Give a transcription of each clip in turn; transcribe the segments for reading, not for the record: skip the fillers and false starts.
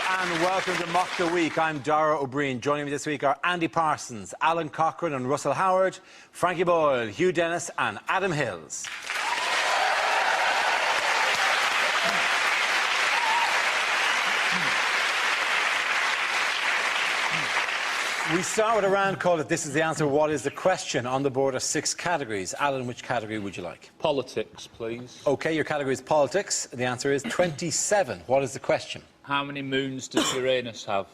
and welcome to Mock the Week. I'm Dara O'Brien. Joining me this week are Andy Parsons, Alan Cochrane and Russell Howard, Frankie Boyle, Hugh Dennis and Adam Hills. We start with a round called it This Is the Answer, What is the Question? On the board are 6 categories. Alan, which category would you like? Politics, please. OK, your category is politics. The answer is 27. What is the question? How many moons does Uranus have?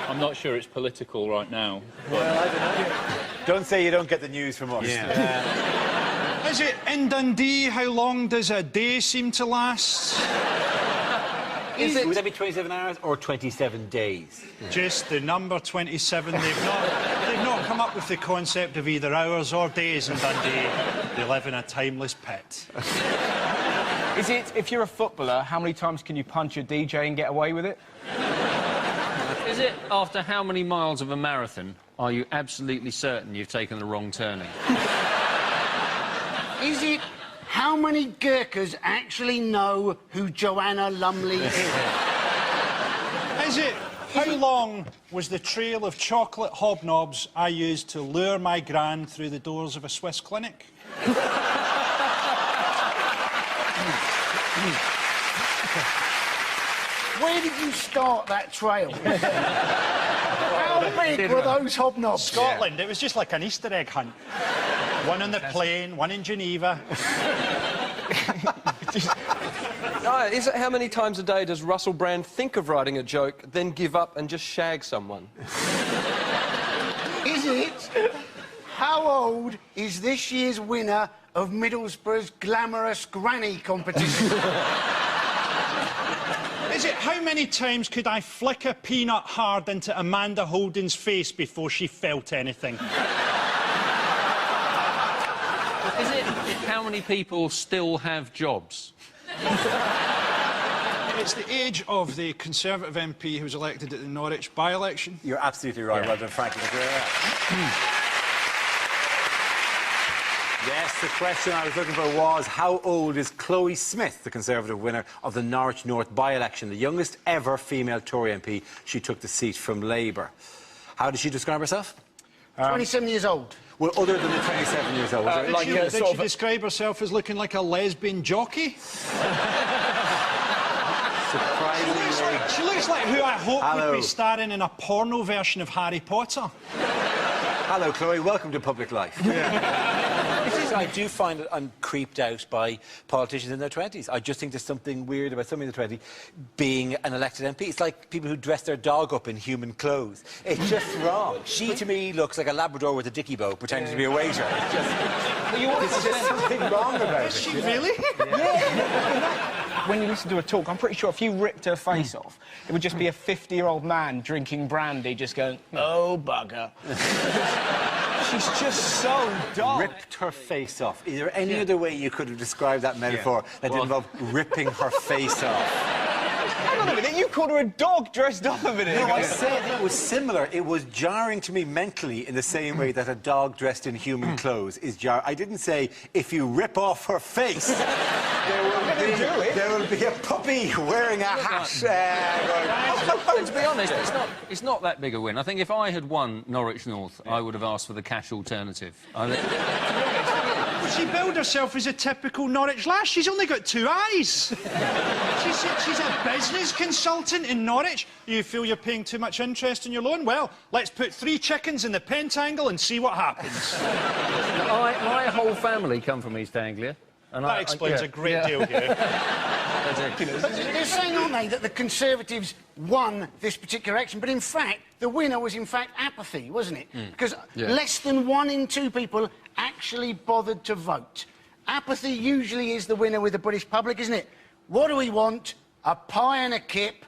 I'm not sure it's political right now. Well, I don't know. Don't say you don't get the news from us. Yeah. Is it in Dundee? How long does a day seem to last? Would that be 27 hours or 27 days? Just the number 27. They've not come up with the concept of either hours or days in Dundee. They live in a timeless pit. Is it, if you're a footballer, how many times can you punch a DJ and get away with it? Is it after how many miles of a marathon are you absolutely certain you've taken the wrong turning? Is it how many Gurkhas actually know who Joanna Lumley is? Is it how long was the trail of chocolate hobnobs I used to lure my gran through the doors of a Swiss clinic? Where did you start that trail? How big were those hobnobs? Scotland. It was just like an Easter egg hunt. One on the plane, one in Geneva. Is it how many times a day does Russell Brand think of writing a joke, then give up and just shag someone? Is it how old is this year's winner of Middlesbrough's glamorous granny competition? Is it how many times could I flick a peanut hard into Amanda Holden's face before she felt anything? Is it how many people still have jobs? It's the age of the Conservative MP who was elected at the Norwich by-election. You're absolutely right. Well done, Frankie. Yes, the question I was looking for was, how old is Chloe Smith, the Conservative winner of the Norwich North by-election, the youngest ever female Tory MP? She took the seat from Labour. How did she describe herself? 27 years old. Well, other than the 27 years old. Did she describe herself as looking like a lesbian jockey? Surprisingly. She looks like who I hope would be starring in a porno version of Harry Potter. Hello, Chloe. Welcome to public life. I do find that I'm creeped out by politicians in their 20s. I just think there's something weird about somebody in their 20s being an elected MP. It's like people who dress their dog up in human clothes. It's just wrong. She, to me, looks like a Labrador with a dicky bow pretending to be a waiter. There's just something wrong about it. Is she really? Yeah. When you listen to her talk, I'm pretty sure if you ripped her face off, it would just be a 50-year-old man drinking brandy just going, oh, bugger. She's just so dull. Ripped her face off. Is there any other way you could have described that metaphor that didn't involve ripping her face off? Hang on a minute, you called her a dog dressed up a minute ago. No, I said it was similar. It was jarring to me mentally in the same way that a dog dressed in human clothes is jarring. I didn't say, if you rip off her face, there will be a puppy wearing a hat. To be honest, it's not that big a win. I think if I had won Norwich North, I would have asked for the cash alternative. She billed herself as a typical Norwich lass. She's only got 2 eyes. She's a business consultant in Norwich. You feel you're paying too much interest in your loan? Well, let's put 3 chickens in the pentangle and see what happens. My whole family come from East Anglia. And that explains a great deal here. They're saying, aren't they, that the Conservatives won this particular election, but in fact, the winner was in fact apathy, wasn't it? Because less than 1 in 2 people actually bothered to vote. Apathy usually is the winner with the British public, isn't it? What do we want? A pie and a kip.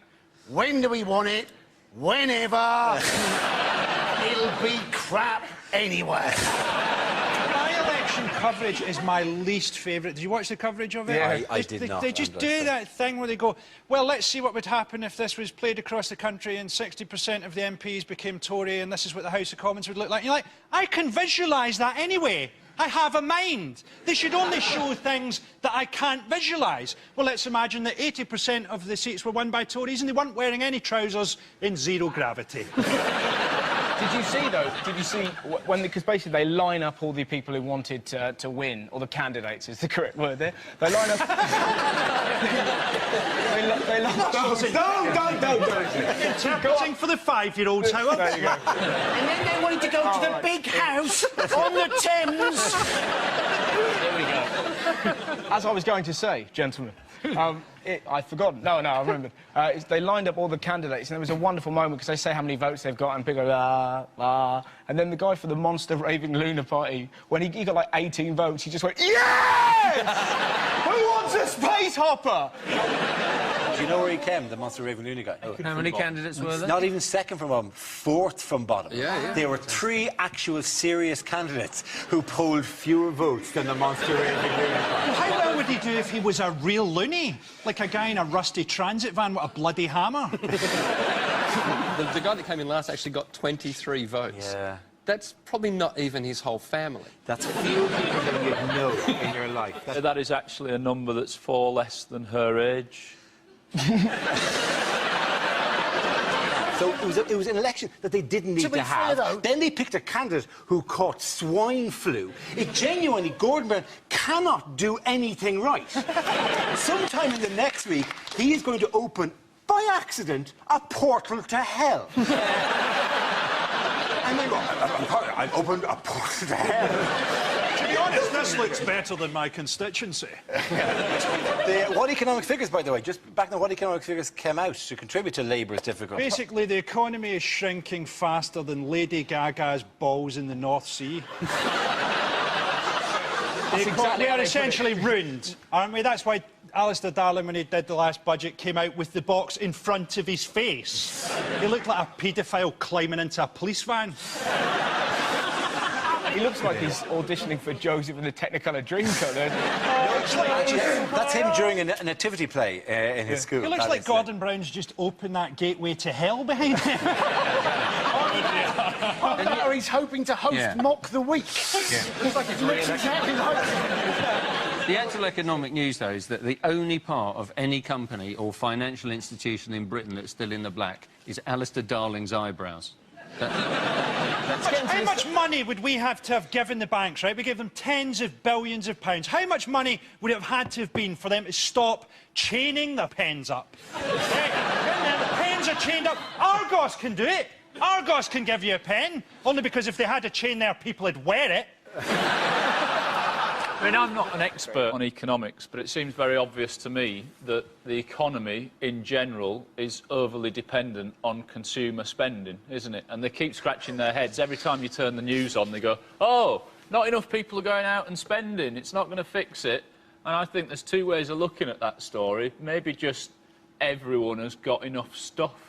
When do we want it? Whenever. It'll be crap anyway. By-election coverage is my least favourite. Did you watch the coverage of it? Yeah, I did not. They just do that thing where they go, well, let's see what would happen if this was played across the country and 60% of the MPs became Tory and this is what the House of Commons would look like. And you're like, I can visualise that anyway. I have a mind. They should only show things that I can't visualise. Well, let's imagine that 80% of the seats were won by Tories and they weren't wearing any trousers in zero gravity. Did you see, though, when, because basically they line up all the people who wanted to win, or the candidates is the correct word there. They line up... they line up... Don't! Interpreting for the 5-year-olds, Howard. There you go. And then they wanted to go to the big house on the Thames. There we go. As I was going to say, gentlemen, I've forgotten. No, I remembered. They lined up all the candidates, and there was a wonderful moment because they say how many votes they've got, and people go, and then the guy for the Monster Raving Lunar Party, when he got like 18 votes, he just went, yes! Who wants a space hopper? Do you know where he came, the Monster Raven Looney guy? How many candidates were there? Not even second from bottom, fourth from bottom. Yeah. There were 3 actual serious candidates who polled fewer votes than the Monster Raven Looney guy. Well, how well would he do if he was a real loony? Like a guy in a rusty transit van with a bloody hammer? The guy that came in last actually got 23 votes. Yeah. That's probably not even his whole family. That's fewer people than you'd know in your life. That is actually a number that's 4 less than her age. So it was an election that they didn't need to have. fair, though- Then they picked a candidate who caught swine flu. It genuinely, Gordon Brown cannot do anything right. Sometime in the next week, he is going to open, by accident, a portal to hell. And they go, I've opened a portal to hell. To be honest, this looks better than my constituency. What economic figures, by the way, just back then, what economic figures came out to contribute to Labour's difficult? Basically, the economy is shrinking faster than Lady Gaga's balls in the North Sea. We are essentially ruined, aren't we? That's why Alistair Darling, when he did the last budget, came out with the box in front of his face. He looked like a paedophile climbing into a police van. He looks like he's auditioning for Joseph and the Technicolor Dreamcoat. That's him during a nativity play in his school. He looks like Gordon Brown's just opened that gateway to hell behind him. Or he's hoping to host Mock the Week. Looks like it's exactly like... The actual economic news, though, is that the only part of any company or financial institution in Britain that's still in the black is Alistair Darling's eyebrows. How much money would we have to have given the banks, right? We gave them tens of billions of pounds. How much money would it have had to have been for them to stop chaining the pens up? Right? When the pens are chained up, Argos can do it. Argos can give you a pen, only because if they had a chain there, people would wear it. I mean, I'm not an expert on economics, but it seems very obvious to me that the economy, in general, is overly dependent on consumer spending, isn't it? And they keep scratching their heads. Every time you turn the news on, they go, oh, not enough people are going out and spending. It's not going to fix it. And I think there's 2 ways of looking at that story. Maybe just everyone has got enough stuff.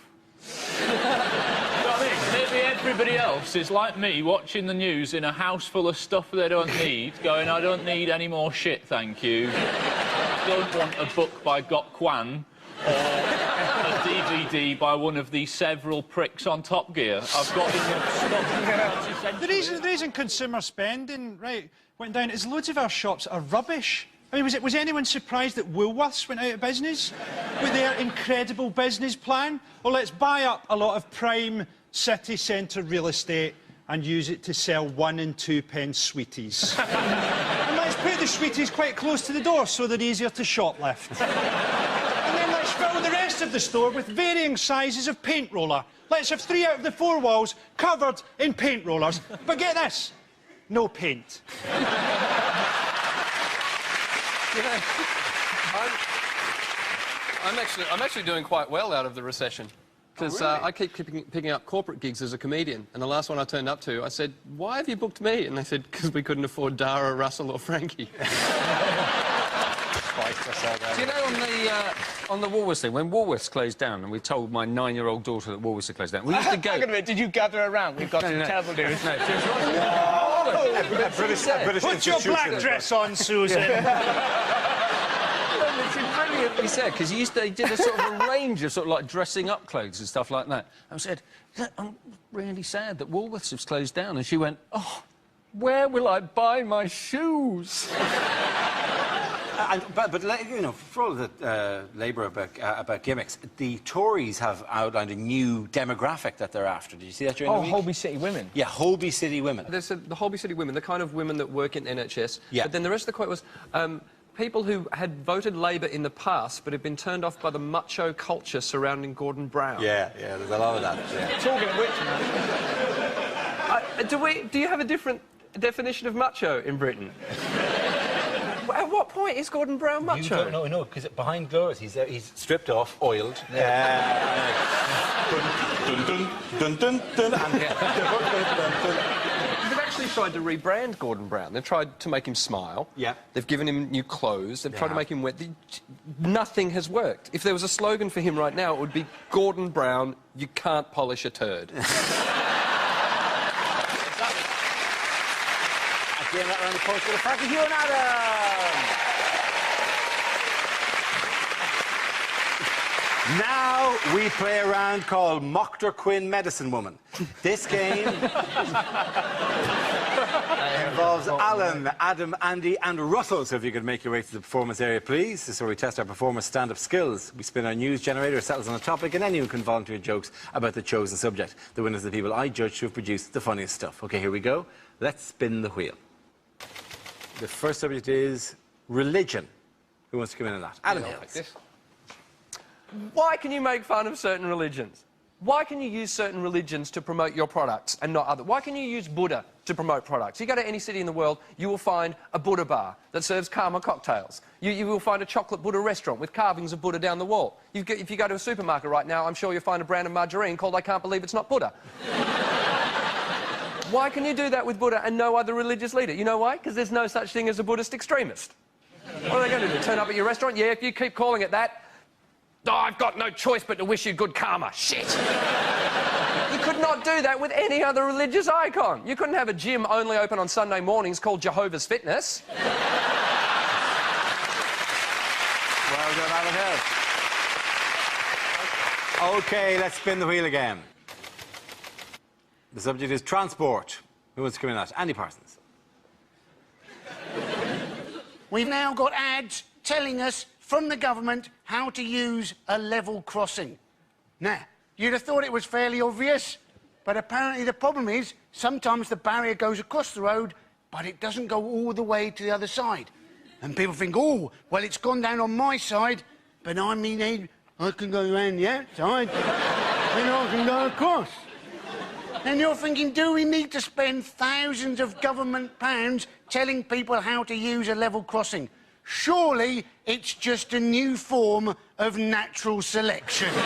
You know what I mean? Maybe everybody else is like me, watching the news in a house full of stuff they don't need, going, I don't need any more shit, thank you. I don't want a book by Gok Kwan or a DVD by one of the several pricks on Top Gear. I've got enough stuff. The reason consumer spending, right, went down is loads of our shops are rubbish. I mean, was anyone surprised that Woolworths went out of business with their incredible business plan? Or let's buy up a lot of prime city centre real estate and use it to sell 1 and 2 pence sweeties. And let's put the sweeties quite close to the door so they're easier to shoplift. And then let's fill the rest of the store with varying sizes of paint roller. Let's have 3 out of the 4 walls covered in paint rollers. But get this, no paint. You know, I'm actually doing quite well out of the recession. Because I keep picking up corporate gigs as a comedian. And the last one I turned up to, I said, why have you booked me? And they said, because we couldn't afford Dara, Russell or Frankie. Do you know, on the Woolworths thing, when Woolworths closed down, and we told my 9-year-old daughter that Woolworths had closed down, we used to go... Hang on a minute, did you gather around? We've got some terrible news. No, Put your black dress on, Susan. It's brilliantly said, because they did a sort of a range of sort of like dressing up clothes and stuff like that. And I said, I'm really sad that Woolworths has closed down. And she went, oh, Where will I buy my shoes? But you know, for all the Labour about gimmicks, the Tories have outlined a new demographic that they're after. Did you see that during the week? Holby City women. Yeah, Holby City women. They said the Holby City women, the kind of women that work in NHS. Yeah. But then the rest of the quote was, people who had voted Labour in the past but had been turned off by the macho culture surrounding Gordon Brown. Yeah, there's a lot of that. Yeah. Talking of which, Do you have a different definition of macho in Britain? At what point is Gordon Brown macho? You don't know, no, because behind doors he's stripped off, oiled. Dun, dun, dun, dun, dun, and They've actually tried to rebrand Gordon Brown. They've tried to make him smile. Yeah. They've given him new clothes. They've tried to Yeah. make him wear... Nothing has worked. If there was a slogan for him right now, it would be Gordon Brown, you can't polish a turd. Again, that round the course with a Frankie Hugh and Adam. Now we play a round called Mochter Quinn Medicine Woman. This game involves Alan, Adam, Andy and Russell. So if you could make your way to the performance area, please. This is where we test our performers' stand-up skills. We spin our news generator, it settles on a topic, and anyone can volunteer jokes about the chosen subject. The winners are the people I judge to have produced the funniest stuff. OK, here we go. Let's spin the wheel. The first subject is religion. Who wants to come in on that? Adam Hills. Why can you make fun of certain religions? Why can you use certain religions to promote your products and not other? Why can you use Buddha to promote products? You go to any city in the world, you will find a Buddha bar that serves Karma cocktails. You will find a chocolate Buddha restaurant with carvings of Buddha down the wall. If you go to a supermarket right now, I'm sure you'll find a brand of margarine called I Can't Believe It's Not Buddha. Why can you do that with Buddha and no other religious leader? You know why? Because there's no such thing as a Buddhist extremist. What are they going to do? Turn up at your restaurant? Yeah, if you keep calling it that, oh, I've got no choice but to wish you good karma. Shit! You could not do that with any other religious icon. You couldn't have a gym only open on Sunday mornings called Jehovah's Fitness. Well done, Alan Hill. OK, let's spin the wheel again. The subject is transport. Who wants to come in on that? Andy Parsons. We've now got ads telling us from the government how to use a level crossing. Now, you'd have thought it was fairly obvious, but apparently the problem is sometimes the barrier goes across the road, but it doesn't go all the way to the other side. And people think, oh, well, it's gone down on my side, but I mean, I can go around the outside, and I can go across. And you're thinking, do we need to spend thousands of government pounds telling people how to use a level crossing? Surely it's just a new form of natural selection. Thank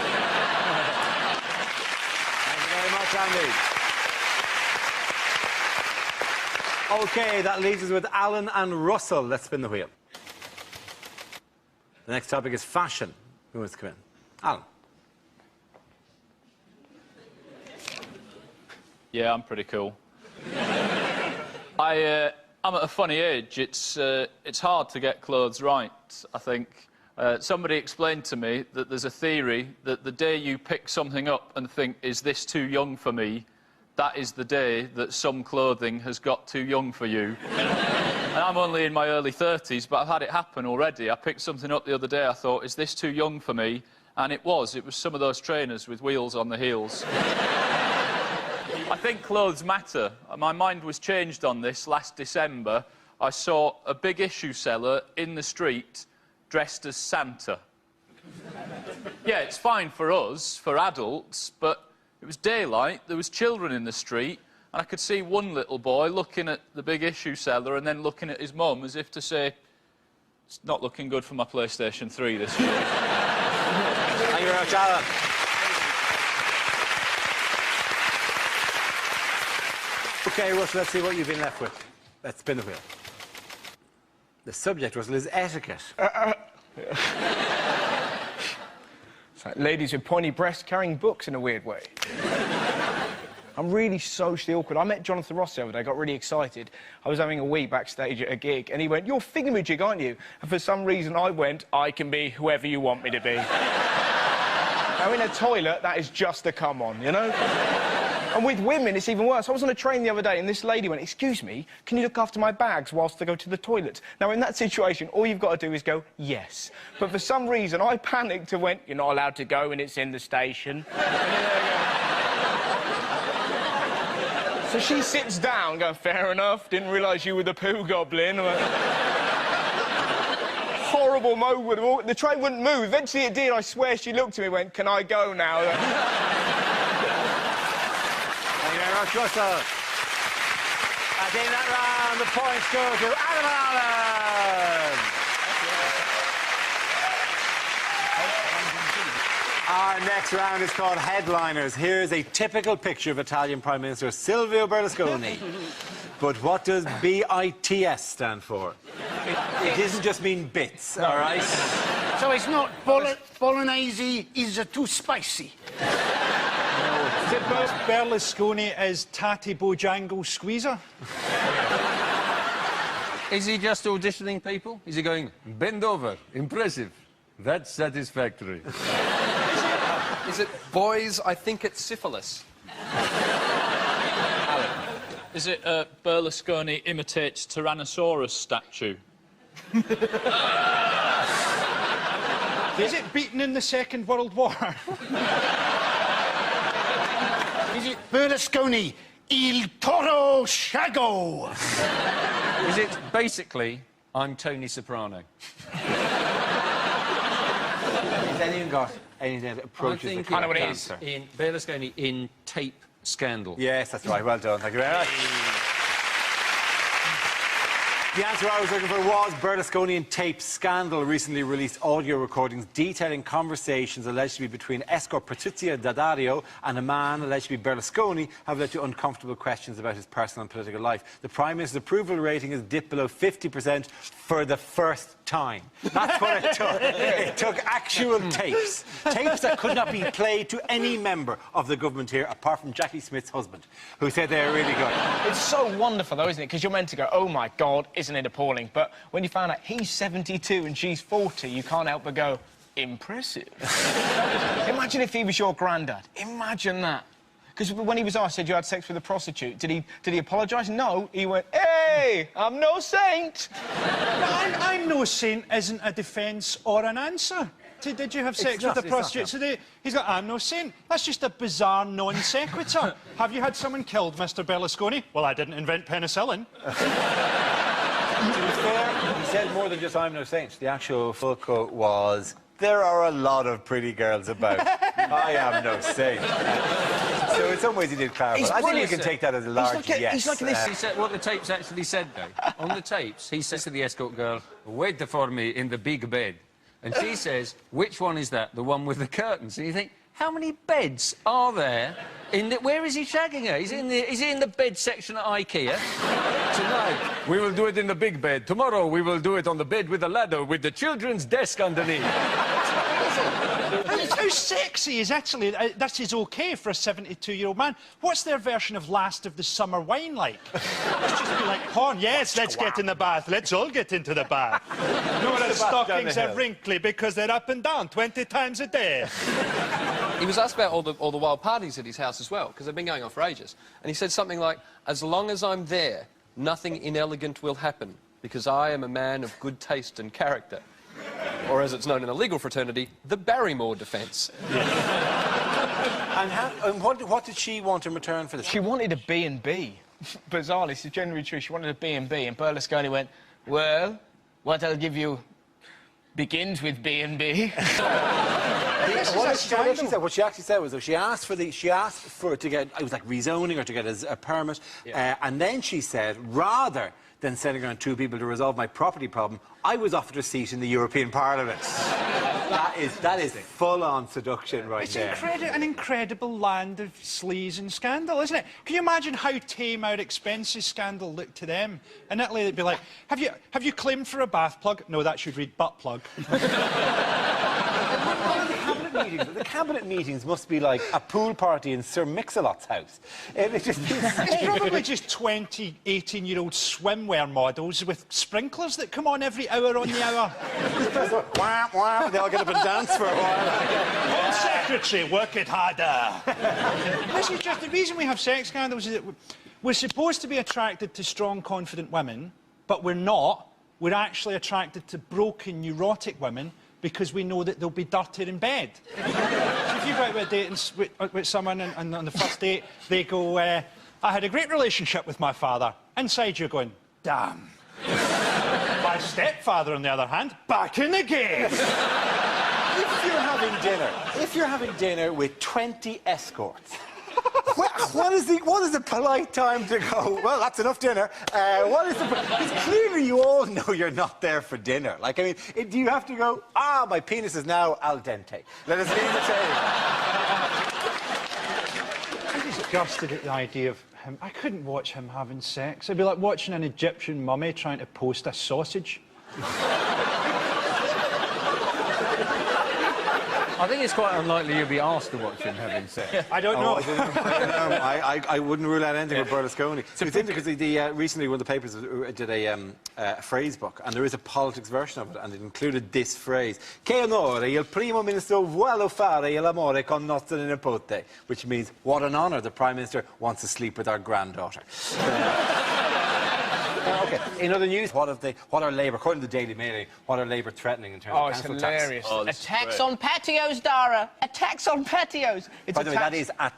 you very much, Andy. OK, that leaves us with Alan and Russell. Let's spin the wheel. The next topic is fashion. Who wants to come in? Alan. Yeah, I'm pretty cool. I'm at a funny age. It's hard to get clothes right, I think. Somebody explained to me that there's a theory that the day you pick something up and think, is this too young for me, that is the day that some clothing has got too young for you. And I'm only in my early 30s, but I've had it happen already. I picked something up the other day, I thought, is this too young for me? And it was. It was some of those trainers with wheels on the heels. I think clothes matter. My mind was changed on this last December. I saw a big issue seller in the street dressed as Santa. Yeah, it's fine for us, for adults, but it was daylight, there was children in the street, and I could see one little boy looking at the big issue seller and then looking at his mum as if to say, it's not looking good for my PlayStation 3 this year. Thank you very much, Alan. OK, Russell, let's see what you've been left with. Let's spin the wheel. The subject, Russell, is etiquette. It's like ladies with pointy breasts carrying books in a weird way. I'm really socially awkward. I met Jonathan Ross the other day, got really excited. I was having a wee backstage at a gig, and he went, "You're thingamajig, aren't you?" And for some reason, I went, "I can be whoever you want me to be." Now, in a toilet, that is just a come-on, you know? And with women, it's even worse. I was on a train the other day, and this lady went, "Excuse me, can you look after my bags whilst I go to the toilet?" Now, in that situation, all you've got to do is go, "Yes." But for some reason, I panicked and went, "You're not allowed to go, and it's in the station." So she sits down, going, "Fair enough, didn't realise you were the poo goblin." Horrible moment. The train wouldn't move. Eventually it did. I swear she looked at me and went, "Can I go now?" Thank you very much, Russell. I think that round, the points go to Adam and Alan. Our next round is called Headliners. Here's a typical picture of Italian Prime Minister Silvio Berlusconi. But what does BITS stand for? It doesn't just mean bits, all right? So it's not bolognese is too spicy. Is it Berlusconi as Tatty Bojangle Squeezer? Is he just auditioning people? Is he going, "Bend over, impressive, that's satisfactory"? Is it boys? I think it's syphilis. Is it Berlusconi imitates Tyrannosaurus statue? Is it beaten in the Second World War? Is it Berlusconi il Toro Shago? Is it basically, "I'm Tony Soprano"? Has anyone got anything that approaches the I know what it correct is. answer? In Berlusconi in tape scandal. Yes, that's right. Well done. Thank you very much. The answer I was looking for was Berlusconi in tape scandal. Recently released audio recordings detailing conversations alleged to be between escort Patrizia Daddario and a man alleged to be Berlusconi have led to uncomfortable questions about his personal and political life. The Prime Minister's approval rating has dipped below 50% for the first time. That's what it took. It took actual tapes. Tapes that could not be played to any member of the government here, apart from Jackie Smith's husband, who said they were really good. It's so wonderful, though, isn't it? Because you're meant to go, "Oh, my God, isn't it appalling?" But when you find out he's 72 and she's 40, you can't help but go, "Impressive." Imagine if he was your granddad. Imagine that. Because when he was asked, said you had sex with a prostitute, did he apologise? No. He went, "Hey, I'm no saint." I'm no saint isn't a defence or an answer. Did you have sex with a prostitute? So he's got, "I'm no saint." That's just a bizarre non sequitur. Have you had someone killed, Mr. Berlusconi? Well, I didn't invent penicillin. To be fair, he said more than just "I'm no saint." The actual full quote was, "There are a lot of pretty girls about. I am no saint." So in some ways he did clarify. He's I think we brilliant, can sir. take that as a large yes. He's like this. He said what the tapes actually said, though. On the tapes, he says to the escort girl, "Wait for me in the big bed." And she says, "Which one is that? The one with the curtains?" And you think, how many beds are there in the... Where is he shagging her? Is he in the bed section at IKEA? "Tonight, we will do it in the big bed. Tomorrow, we will do it on the bed with a ladder with the children's desk underneath." How sexy is actually... that is OK for a 72-year-old man. What's their version of Last of the Summer Wine like? Let's just be like porn. Yes, let's get in the bath. Let's all get into the bath. No, the stockings are wrinkly because they're up and down 20 times a day. He was asked about all the wild parties at his house as well, because they've been going on for ages. And he said something like, "As long as I'm there, nothing inelegant will happen, because I am a man of good taste and character." Or, as it's known in the legal fraternity, the Barrymore defence. And what did she want in return for this? She wanted a B&B. Bizarrely, this is genuinely true. She wanted a B&B, and Berlusconi went, "Well, what I'll give you begins with B&B." What she actually said was that she asked for to get, it was like rezoning or to get a permit, and then she said, rather than sending around two people to resolve my property problem, I was offered a seat in the European Parliament. That is full-on seduction right there. It's an incredible land of sleaze and scandal, isn't it? Can you imagine how tame our expenses scandal looked to them? In Italy, they'd be like, have you claimed for a bath plug? No, that should read butt plug. The cabinet meetings must be like a pool party in Sir Mix-a-Lot's house. It's probably just 20 18-year-old swimwear models with sprinklers that come on every hour on the hour. Wah, wah, they all get get up and dance for a while. Home secretary, work it harder. This is just the reason we have sex scandals is that we're supposed to be attracted to strong, confident women, but we're not. We're actually attracted to broken, neurotic women because we know that they'll be dirtier in bed. So if you go out with a date with someone and on the first date, they go, I had a great relationship with my father. Inside you're going, damn. My stepfather, on the other hand, back in the game. If you're having dinner with 20 escorts, what is the polite time to go, well, that's enough dinner? Because clearly you all know you're not there for dinner. Like, I mean, do you have to go, my penis is now al dente. Let us leave the table. I'm disgusted at the idea of him. I couldn't watch him having sex. It'd be like watching an Egyptian mummy trying to post a sausage. I think it's quite unlikely you'll be asked to watch him having sex. I don't know. I wouldn't rule out anything with Berlusconi. It's interesting because recently one of the papers did a phrase book, and there is a politics version of it, and it included this phrase: "Che onore il primo ministro vuole fare l'amore con nostra nipote," which means, what an honour, the Prime Minister wants to sleep with our granddaughter. OK, in other news, what are Labour, according to the Daily Mail, what are Labour threatening in terms of it's council hilarious. tax? A tax on patios, Dara. A tax on patios. It's By the way, that is a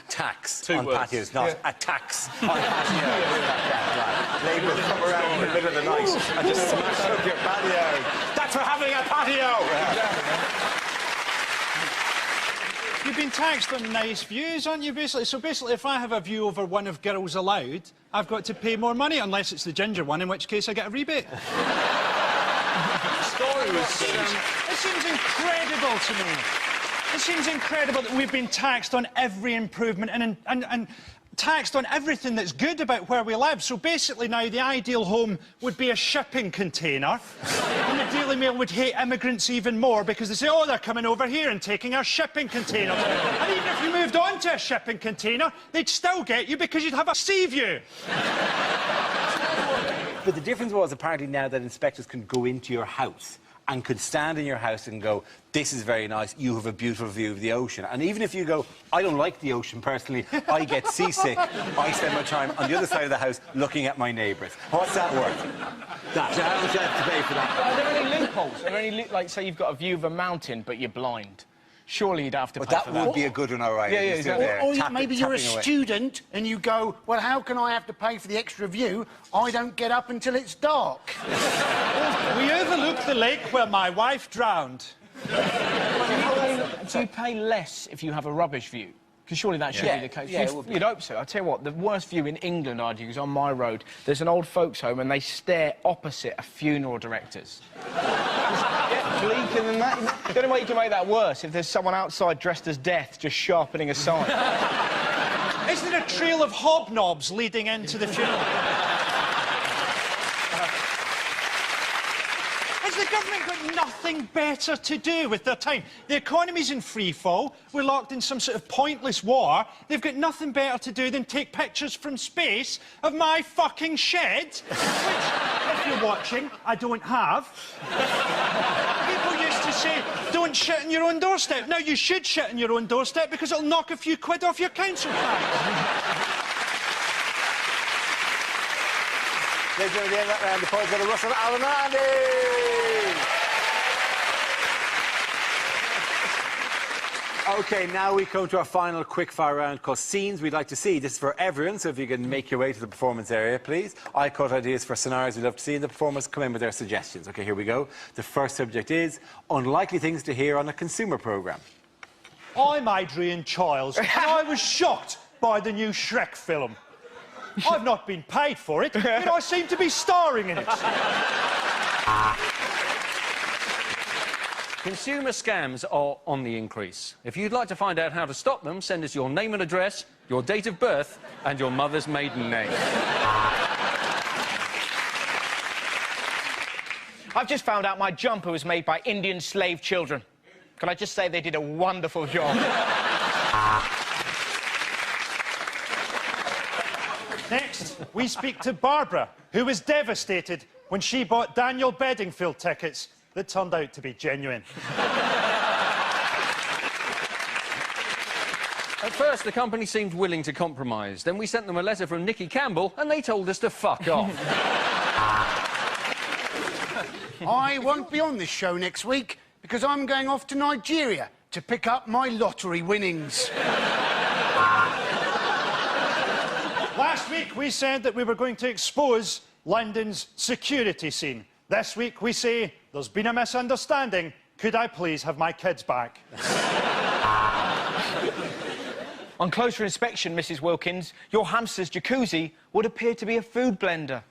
tax on words. patios, not a tax on patios. Labour will come around in the middle of the night and just smash up your patio. That's for having a patio! You've been taxed on nice views, aren't you, basically? So basically, if I have a view over one of Girls Aloud, I've got to pay more money, unless it's the ginger one, in which case I get a rebate. The story was... It seems incredible to me. It seems incredible that we've been taxed on every improvement and taxed on everything that's good about where we live. So basically now the ideal home would be a shipping container. And the Daily Mail would hate immigrants even more because they say, oh, they're coming over here and taking our shipping containers. And even if you moved on to a shipping container, they'd still get you because you'd have a sea view. But the difference was, apparently, now that inspectors can go into your house and could stand in your house and go, this is very nice, you have a beautiful view of the ocean. And even if you go, I don't like the ocean personally, I get seasick, I spend my time on the other side of the house looking at my neighbours. What's that worth? That. So how much do I have to pay for that? Are there any loopholes? Are there any, like, say you've got a view of a mountain, but you're blind? Surely you'd have to pay for that. That would be a good one, all right. Yeah, exactly. Or maybe you're a student and you go, well, how can I have to pay for the extra view? I don't get up until it's dark. We overlooked the lake where my wife drowned. Do you pay less if you have a rubbish view? Because surely that should be the case. Yeah, it would be. You'd hope so. I'll tell you what, the worst view in England, I argue, is on my road. There's an old folks' home and they stare opposite a funeral director's. Bleaker than that. The only way you can make that worse if there's someone outside dressed as death just sharpening a sign. Isn't there a trail of hobnobs leading into the funeral? Has the government got nothing better to do with their time? The economy's in free fall. We're locked in some sort of pointless war. They've got nothing better to do than take pictures from space of my fucking shed, which, if you're watching, I don't have. People used to say, don't shit on your own doorstep. Now, you should shit on your own doorstep because it'll knock a few quid off your council tax. Ladies and gentlemen, that round, the points go to Russell Alanandi. OK, now we come to our final quickfire round called Scenes We'd Like to See. This is for everyone, so if you can make your way to the performance area, please. I cut ideas for scenarios we'd love to see, and the performers come in with their suggestions. OK, here we go. The first subject is unlikely things to hear on a consumer programme. I'm Adrian Chiles, and I was shocked by the new Shrek film. I've not been paid for it, yet I seem to be starring in it. Consumer scams are on the increase. If you'd like to find out how to stop them, send us your name and address, your date of birth, and your mother's maiden name. I've just found out my jumper was made by Indian slave children. Can I just say they did a wonderful job? Next, we speak to Barbara, who was devastated when she bought Daniel Bedingfield tickets that turned out to be genuine. At first, the company seemed willing to compromise. Then we sent them a letter from Nicky Campbell, and they told us to fuck off. I won't be on this show next week because I'm going off to Nigeria to pick up my lottery winnings. Last week, we said that we were going to expose London's security scene. This week, we say there's been a misunderstanding. Could I please have my kids back? On closer inspection, Mrs. Wilkins, your hamster's jacuzzi would appear to be a food blender.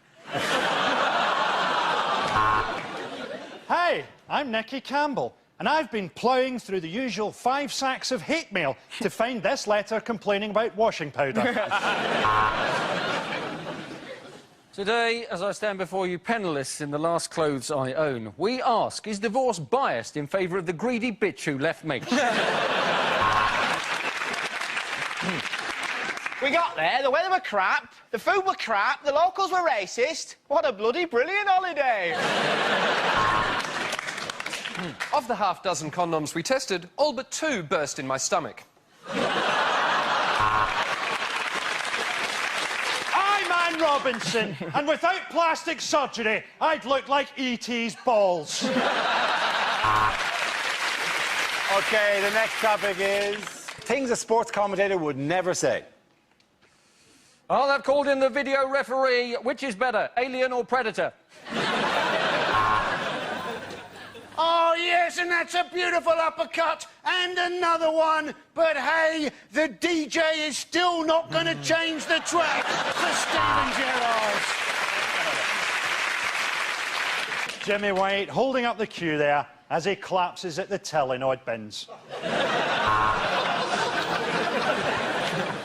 Hi, I'm Nicky Campbell, and I've been ploughing through the usual 5 sacks of hate mail to find this letter complaining about washing powder. Today, as I stand before you penniless in the last clothes I own, we ask, is divorce biased in favour of the greedy bitch who left me? We got there, the weather were crap, the food were crap, the locals were racist. What a bloody brilliant holiday! Of the half-dozen condoms we tested, all but 2 burst in my stomach. I'm Anne Robinson, and without plastic surgery, I'd look like E.T.'s balls. OK, the next topic is things a sports commentator would never say. Oh, they've called in the video referee. Which is better, Alien or Predator? Oh, yes, and that's a beautiful uppercut. And another one. But, hey, the DJ is still not going to change the track for Stephen Gerrard. Jimmy White holding up the cue there as he collapses at the Telenoid bins.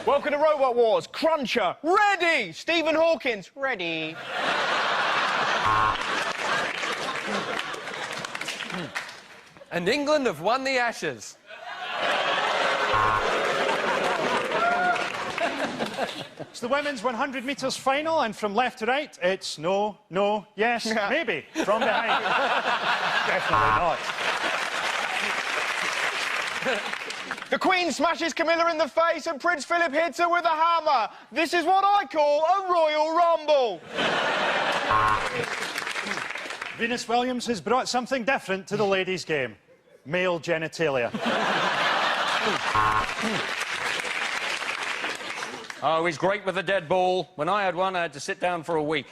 Welcome to Robot Wars. Cruncher, ready! Stephen Hawkins, ready. And England have won the Ashes. It's the women's 100 metres final, and from left to right, it's no, no, yes, maybe. From behind. Definitely not. The Queen smashes Camilla in the face and Prince Philip hits her with a hammer. This is what I call a Royal Rumble. Venus Williams has brought something different to the ladies' game. Male genitalia. Oh, he's great with a dead ball. When I had one, I had to sit down for a week.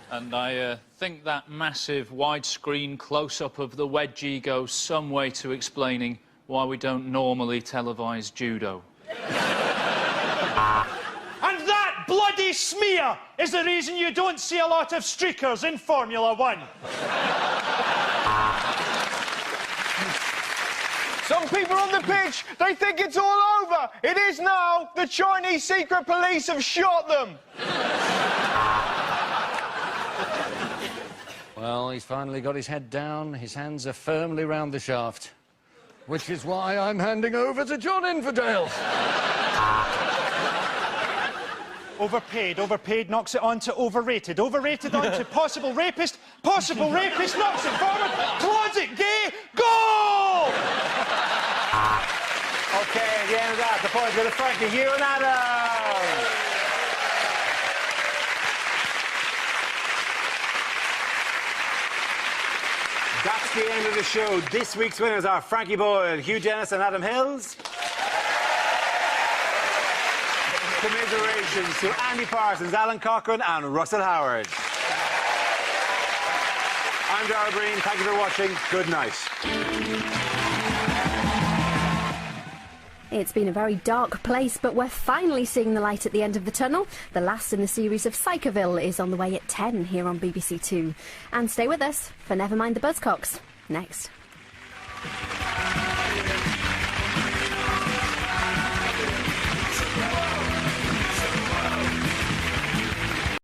And I think that massive widescreen close-up of the wedgie goes some way to explaining why we don't normally televise judo. And that bloody smear is the reason you don't see a lot of streakers in Formula 1. Some people on the pitch, they think it's all over. It is now. The Chinese secret police have shot them. Well, he's finally got his head down. His hands are firmly round the shaft. Which is why I'm handing over to John Infidel. Overpaid knocks it on to overrated. Overrated on to possible rapist knocks it forward, clods it gay, goal! OK, at the end of that, the point to the Frankie, Hugh and Adam. That's the end of the show. This week's winners are Frankie Boyle, Hugh Dennis and Adam Hills. Commiserations to Andy Parsons, Alan Cochrane and Russell Howard. I'm Dara Breen. Thank you for watching. Good night. It's been a very dark place, but we're finally seeing the light at the end of the tunnel. The last in the series of Psychoville is on the way at 10 here on BBC Two. And stay with us for Nevermind the Buzzcocks. Next.